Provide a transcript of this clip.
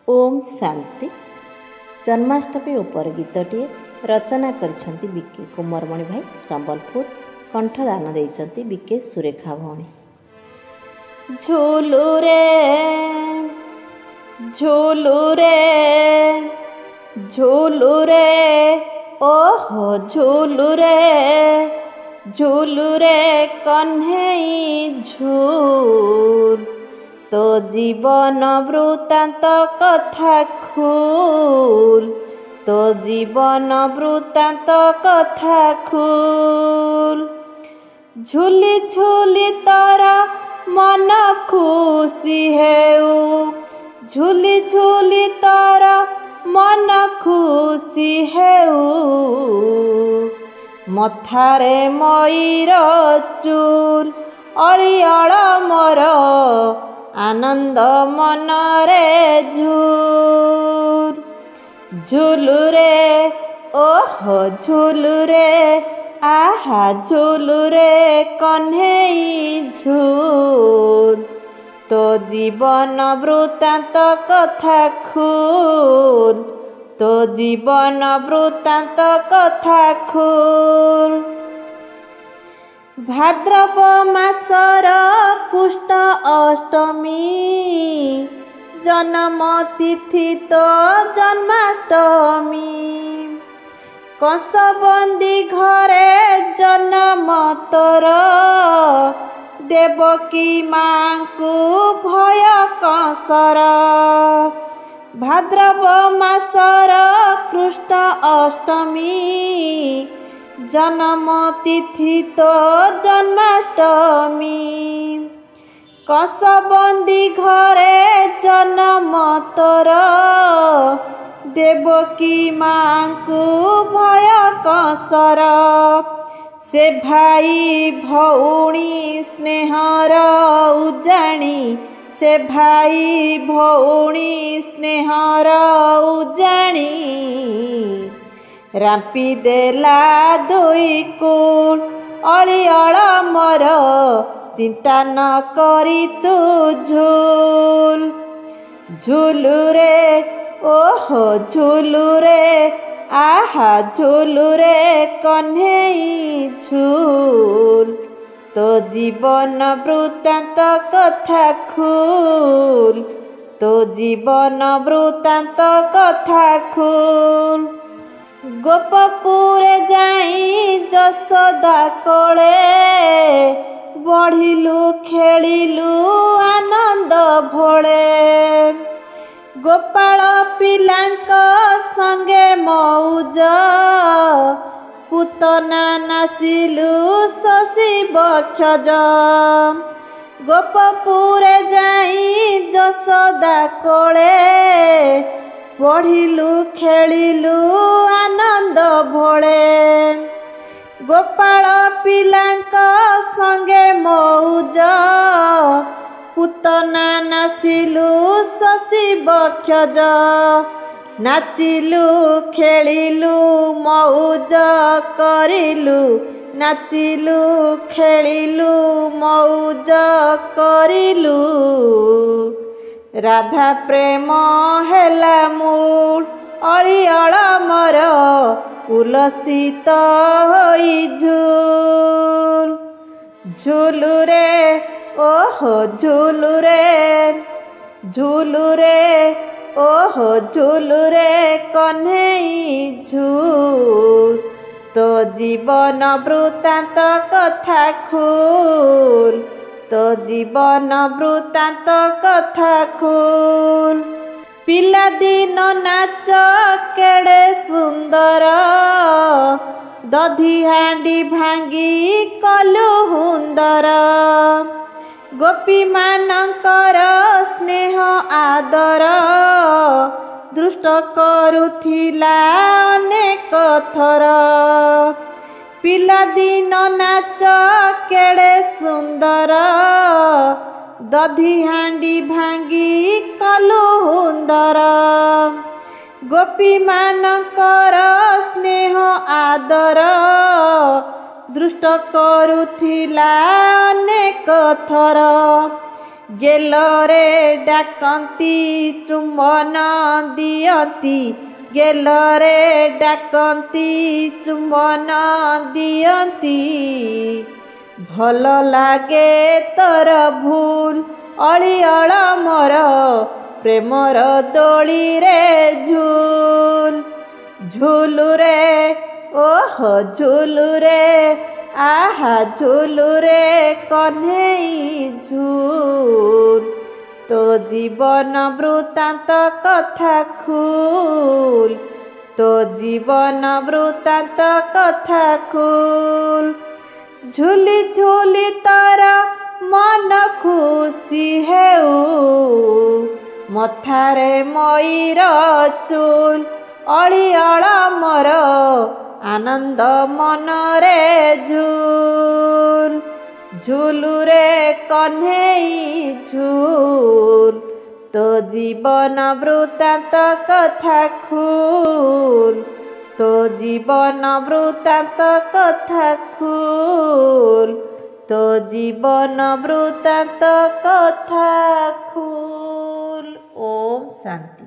ओम शांति। जन्माष्टमी उपर गीतटी रचना करिसेंती बीके कुमारमणि भाई संबलपुर। कंठदान देइसेंती बीके सुरेखा भौणी। झूलू रे झूलू रे झूलू रे ओहो झूलू रे कन्हई झूल तो जीवन वृत्तांत कथा खूल तो जीवन वृत्तांत कथा खूल झूली झूली तारा मन खुशी हेउ झूली झूली तारा मन खुशी हेउ मथारे मयूर चूल अलिअल मोर आनंद मनरे झूल झूलू रे ओहो झूलू रे आहा झूलू रे कन्हई झूल तो जीवन वृत्तांत कथा खूल तो जीवन वृत्तांत कथा खूल भाद्रव मासर कृष्ण अष्टमी जन्म तिथि तो जन्माष्टमी कसबंदी घरे जन्म तोर देवकी माँ को भय कंसर भाद्रव मासर कृष्ण अष्टमी जन्म तिथि तो जन्माष्टमी कसबंदी घरे जन्म तोर देवकी माँ को भय कंसर से भाई भौणी स्नेहर उजाणी से भाई भौणी स्नेहर उजाणी रापी देला दुई कुल अलिअल मोर चिंता न करी तू झूल झूलू रे ओहो झूलू रे आहा झूलू रे कन्हई झूल तो जीवन वृत्तांत कथा खूल तो जीवन वृत्तांत कथा खूल गोपपुर जाई जसोदा कोले बढ़िलु खेलिलु आनंद भोले गोपाल पिलांक संगे मौज पुतना नासिलु शशि बक्षज गोपपुर जाई जसोदा कोले पढ़िलु खेलिलु आनंद भोले गोपाल पिलांक संगे मौज पुतना नासिलु शशि बक्षज नाचिलु खेलिलु मौज करिलु नाचिलु खेलिलु मौज करिलु राधा प्रेम हेला मूल अलिअल मोर उलसित होई झूल झूलू रे ओहो झूलू रे ओहो झूलू रे कन्हई झूल तो जीवन वृत्तांत कथा खूल तो जीवन वृत्तांत कथा खूल पिला दिन नाच केड़े सुंदर दधी हांडी भांगी कलु हुंदर गोपी मानकर स्नेह आदर दृष्ट करुथिला अनेक थर पिला दिन नाच केड़े सुंदर दधी हांडी भांगी कलु हुंदर गोपी मानकर स्नेह आदर दृष्ट करुथिला अनेक थर ଗେଲରେ ଡାକନ୍ତି ଚୁମ୍ବନ ଦିଅନ୍ତି, ଗେଲରେ ଡାକନ୍ତି ଚୁମ୍ବନ ଦିଅନ୍ତି। ଭଲ ଲାଗେ ତୋର ଭୁଲ ଅଳିଅଳ ମୋର, ପ୍ରେମର ଦୋଳିରେ ଝୁଲ। ଝୁଲୁରେ ଓହୋ ଝୁଲୁରେ, ଆହା ଝୁଲୁରେ କହ୍ନେଇ ଝୁଲ। ତୋ ଜୀବନ ବୃତ୍ତାନ୍ତ କଥା ଖୁଲ, ତୋ ଜୀବନ ବୃତ୍ତାନ୍ତ କଥା ଖୁଲ। ଝୁଲି ଝୁଲି ତୋର ମନ ଖୁସି ହେଉ, ମଥାରେ ମୟୂର ଚୁଲ। ଅଳିଅଳ ମୋର ଆନନ୍ଦ ମନରେ ଝୁଲ। ଝୁଲୁରେ କହ୍ନେଇ ଝୁଲ, ତୋ ଜୀବନ ବୃତ୍ତାନ୍ତ କଥା ଖୁଲ, ତୋ ଜୀବନ ବୃତ୍ତାନ୍ତ କଥା ଖୁଲ, ତୋ ଜୀବନ ବୃତ୍ତାନ୍ତ କଥା ଖୁଲ। ଓମ୍ ଶାନ୍ତି।